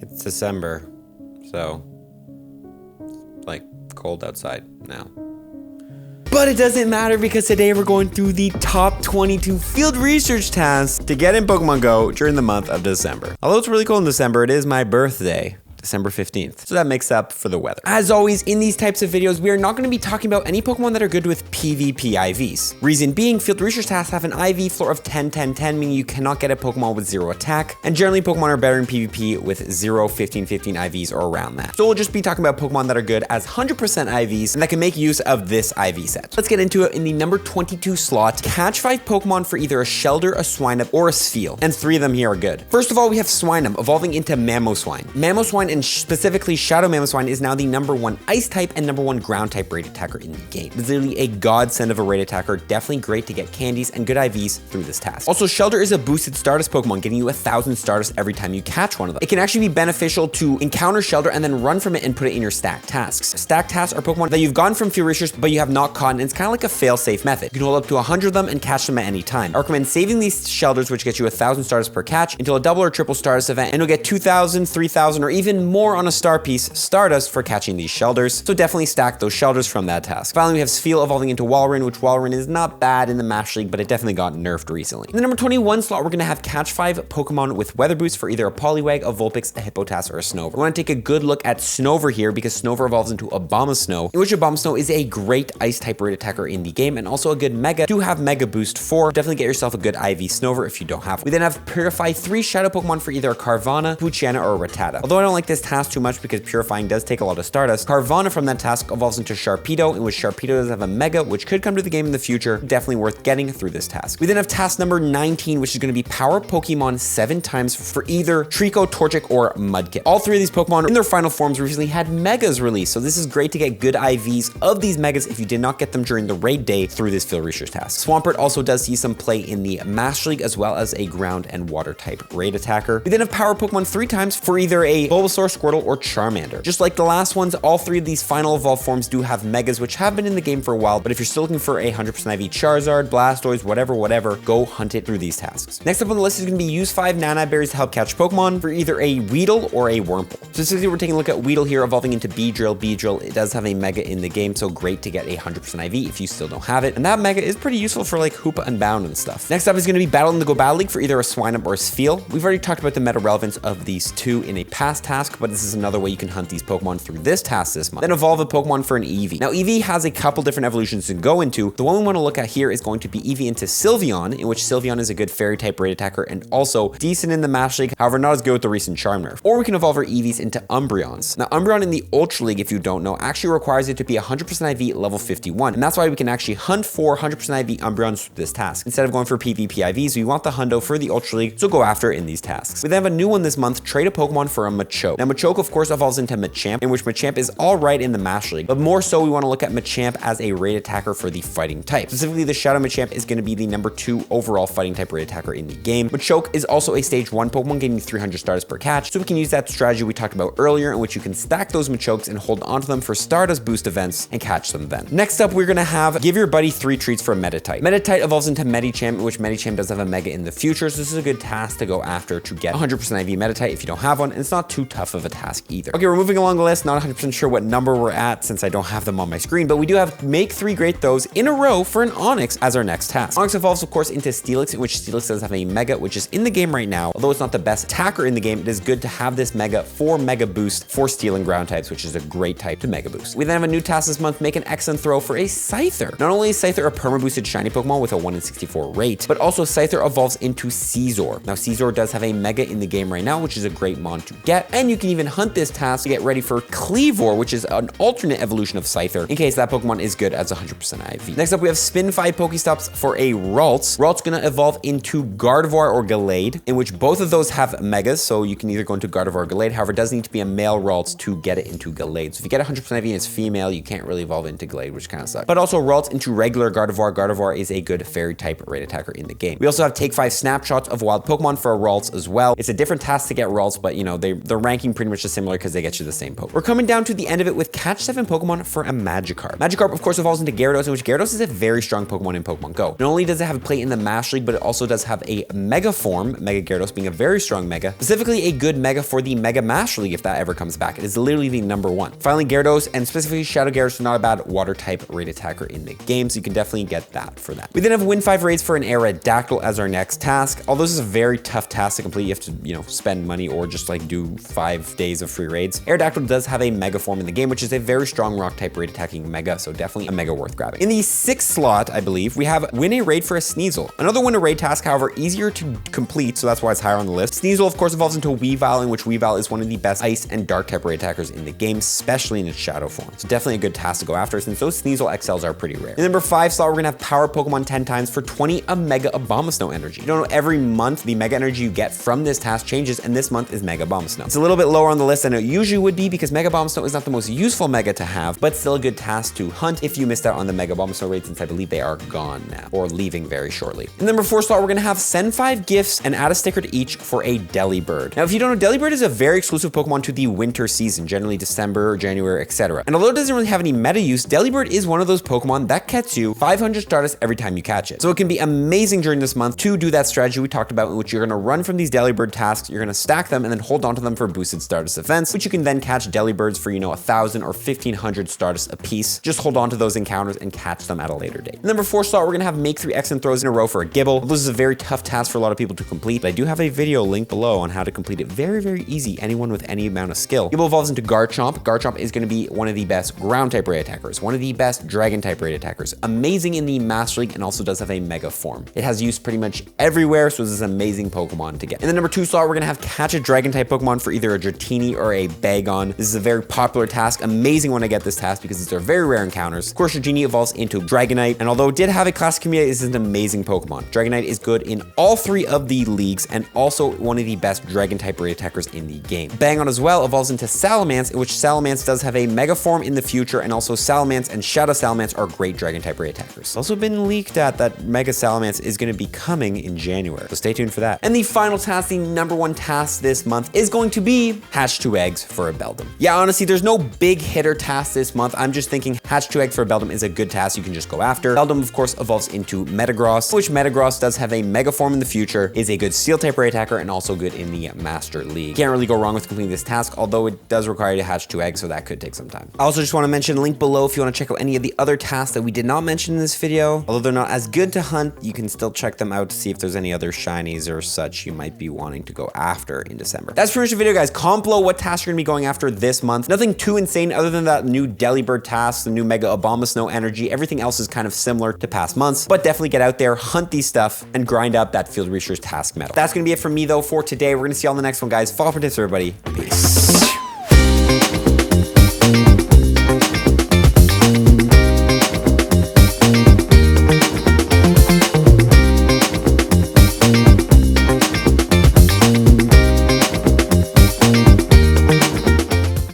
It's December, so it's like cold outside now. But it doesn't matter because today we're going through the top 22 field research tasks to get in Pokemon Go during the month of December. Although it's really cold in December, it is my birthday. December 15th. So that makes up for the weather. As always, in these types of videos, we are not going to be talking about any Pokemon that are good with PvP IVs. Reason being, field research tasks have an IV floor of 10, 10, 10, meaning you cannot get a Pokemon with 0 attack. And generally, Pokemon are better in PvP with 0, 15, 15 IVs or around that. So we'll just be talking about Pokemon that are good as 100% IVs and that can make use of this IV set. Let's get into it. In the number 22 slot, catch 5 Pokemon for either a Shelder, a Swinub, or a Spheal. And 3 of them here are good. First of all, we have Swinub evolving into Mamoswine. Mamoswine, and specifically Shadow Mamoswine, is now the #1 Ice type and #1 Ground type raid attacker in the game. It's literally a godsend of a raid attacker, definitely great to get candies and good IVs through this task. Also, Shelder is a boosted Stardust Pokemon, getting you 1,000 Stardust every time you catch one of them. It can actually be beneficial to encounter Shelder and then run from it and put it in your stack tasks. Stack tasks are Pokemon that you've gotten from field research but you have not caught, and it's kind of like a fail-safe method. You can hold up to 100 of them and catch them at any time. I recommend saving these Shelders, which get you 1,000 Stardust per catch, until a double or triple Stardust event, and you'll get 2,000, 3,000, or even more on a star piece Stardust for catching these Shelders, so definitely stack those Shelders from that task. Finally, we have Spheal evolving into Walrein, which Walrein is not bad in the Mash League, but it definitely got nerfed recently. In the number 21 slot, we're going to have catch 5 Pokemon with Weather Boost for either a Poliwag, a Vulpix, a Hippotas, or a Snover. We want to take a good look at Snover here because Snover evolves into Abomasnow, in which Abomasnow is a great Ice type raid attacker in the game and also a good Mega. Do have Mega Boost for. Definitely get yourself a good IV Snover if you don't have one. We then have Purify 3 Shadow Pokemon for either a Carvanha, Poochyena, or a Rattata. Although I don't like this task too much because Purifying does take a lot of Stardust, Carvanha from that task evolves into Sharpedo, in which Sharpedo does have a Mega, which could come to the game in the future. Definitely worth getting through this task. We then have task number 19, which is going to be power Pokemon 7 times for either Trico, Torchic, or Mudkip. All 3 of these Pokemon in their final forms recently had Megas released, so this is great to get good IVs of these Megas if you did not get them during the raid day through this field research task. Swampert also does see some play in the Mash League as well as a ground and water type raid attacker. We then have power Pokemon 3 times for either a Bulbasaur, Squirtle, or Charmander. Just like the last ones, all 3 of these final evolved forms do have Megas, which have been in the game for a while, but if you're still looking for a 100% IV Charizard, Blastoise, whatever, go hunt it through these tasks. Next up on the list is going to be use 5 Nana Berries to help catch Pokemon for either a Weedle or a Wurmple. Specifically, we're taking a look at Weedle here, evolving into Beedrill. Beedrill, it does have a Mega in the game, so great to get a 100% IV if you still don't have it, and that Mega is pretty useful for like Hoopa Unbound and stuff. Next up is going to be Battle in the Go Battle League for either a Swinub or a Spheal. We've already talked about the meta relevance of these 2 in a past task, but this is another way you can hunt these Pokemon through this task this month. Then evolve a Pokemon for an Eevee. Now, Eevee has a couple different evolutions to go into. The one we want to look at here is going to be Eevee into Sylveon, in which Sylveon is a good fairy type raid attacker and also decent in the Mash League, however not as good with the recent Charm nerf. Or we can evolve our Eevees into Umbreons. Now, Umbreon in the Ultra League, if you don't know, actually requires it to be 100% IV level 51, and that's why we can actually hunt for 100% IV Umbreons through this task. Instead of going for PvP IVs, we want the hundo for the Ultra League, so go after it in these tasks. We then have a new one this month, trade a Pokemon for a Machoke. Now, Machoke, of course, evolves into Machamp, in which Machamp is alright in the Mash League, but more so we want to look at Machamp as a raid attacker for the fighting type. Specifically, the Shadow Machamp is going to be the #2 overall fighting type raid attacker in the game. Machoke is also a stage 1 Pokemon, getting 300 Stardust per catch, so we can use that strategy we talked about earlier, in which you can stack those Machokes and hold onto them for Stardust boost events and catch them then. Next up, we're going to have give your buddy 3 treats for a Meditite. Meditite evolves into Medicham, in which Medicham does have a Mega in the future, so this is a good task to go after to get 100% IV Meditite if you don't have one, and it's not too tough of a task either. Okay, we're moving along the list, not 100% sure what number we're at since I don't have them on my screen, but we do have make 3 great throws in a row for an Onix as our next task. Onix evolves, of course, into Steelix, in which Steelix does have a Mega, which is in the game right now. Although it's not the best attacker in the game, it is good to have this Mega for Mega Boost for Steel and Ground types, which is a great type to Mega Boost. We then have a new task this month, make an excellent throw for a Scyther. Not only is Scyther a perma-boosted shiny Pokemon with a 1 in 64 rate, but also Scyther evolves into Scizor. Now, Scizor does have a Mega in the game right now, which is a great mon to get, and you can even hunt this task to get ready for Cleavor, which is an alternate evolution of Scyther, in case that Pokemon is good as 100% IV. Next up, we have spin 5 Pokestops for a Ralts. Ralts gonna evolve into Gardevoir or Gallade, in which both of those have Megas, so you can either go into Gardevoir or Gallade. However, it does need to be a male Ralts to get it into Gallade. So if you get 100% IV and it's female, you can't really evolve into Gallade, which kind of sucks. But also Ralts into regular Gardevoir. Gardevoir is a good fairy type raid attacker in the game. We also have take 5 snapshots of wild Pokemon for a Ralts as well. It's a different task to get Ralts, but you know, they're ranking stacking pretty much similar because they get you the same Pokemon. We're coming down to the end of it with catch 7 Pokemon for a Magikarp. Magikarp, of course, evolves into Gyarados, in which Gyarados is a very strong Pokemon in Pokemon Go. Not only does it have a play in the Master League, but it also does have a Mega form, Mega Gyarados being a very strong Mega, specifically a good Mega for the Mega Master League if that ever comes back. It is literally the #1. Finally, Gyarados, and specifically Shadow Gyarados, is not a bad water type raid attacker in the game, so you can definitely get that for that. We then have Win 5 raids for an Aerodactyl as our next task. Although this is a very tough task to complete, you have to, spend money or just like do 5 days of free raids. Aerodactyl does have a Mega form in the game, which is a very strong rock type raid attacking Mega, so definitely a Mega worth grabbing. In the 6th slot, I believe, we have win a raid for a Sneasel. Another win a raid task, however, easier to complete, so that's why it's higher on the list. Sneasel, of course, evolves into Weavile, in which Weavile is one of the best ice and dark type raid attackers in the game, especially in its shadow form. So definitely a good task to go after, since those Sneasel XLs are pretty rare. In the #5 slot, we're gonna have Power Pokemon 10 times for 20 a Mega Abomasnow energy. You don't know, every month the Mega energy you get from this task changes, and this month is Mega Abomasnow. It's a little bit lower on the list than it usually would be because Mega Abomasnow is not the most useful Mega to have, but still a good task to hunt if you missed out on the Mega Abomasnow raid, since I believe they are gone now, or leaving very shortly. In the #4 slot, we're gonna have send 5 gifts and add a sticker to each for a Delibird. Now, if you don't know, Delibird is a very exclusive Pokemon to the winter season, generally December, January, etc. And although it doesn't really have any meta use, Delibird is one of those Pokemon that gets you 500 Stardust every time you catch it. So it can be amazing during this month to do that strategy we talked about, in which you're gonna run from these Delibird tasks, you're gonna stack them and then hold onto them for boosted Stardust events, which you can then catch Delibirds for, 1,000 or 1,500 Stardust a piece. Just hold on to those encounters and catch them at a later date. In the #4 slot, we're gonna have make 3 excellent throws in a row for a Gibble. This is a very tough task for a lot of people to complete, but I do have a video linked below on how to complete it very, very easy, anyone with any amount of skill. Gibble evolves into Garchomp. Garchomp is gonna be one of the best ground type raid attackers, one of the best dragon type raid attackers, amazing in the Master League, and also does have a Mega form. It has use pretty much everywhere, so this is an amazing Pokemon to get. In the #2 slot, we're gonna have catch a dragon type Pokemon for either a Dratini or a Bagon. This is a very popular task, amazing when I get this task because these are very rare encounters. Of course, Dratini evolves into Dragonite, and although it did have a classic community, this is an amazing Pokemon. Dragonite is good in all 3 of the leagues, and also one of the best dragon type raid attackers in the game. Bagon as well evolves into Salamence, in which Salamence does have a Mega form in the future, and also Salamence and Shadow Salamence are great dragon type raid attackers. It's also been leaked that Mega Salamence is going to be coming in January, so stay tuned for that. And the final task, the #1 task this month, is going to be hatch 2 eggs for a Beldum. Yeah, honestly, there's no big hitter task this month. I'm just thinking hatch 2 eggs for a Beldum is a good task you can just go after. Beldum, of course, evolves into Metagross, which Metagross does have a Mega form in the future, is a good Steel type raid attacker, and also good in the Master League. Can't really go wrong with completing this task, although it does require you to hatch 2 eggs, so that could take some time. I also just want to mention, link below if you want to check out any of the other tasks that we did not mention in this video. Although they're not as good to hunt, you can still check them out to see if there's any other shinies or such you might be wanting to go after in December. That's pretty much the video, guys. Comment below what tasks you're gonna be going after this month. Nothing too insane other than that new Delibird task, the new Mega Abomasnow energy. Everything else is kind of similar to past months, but definitely get out there, hunt these stuff, and grind up that Field Research task medal. That's gonna be it from me though for today. We're gonna see you on the next one, guys. Follow up for tips, everybody. Peace.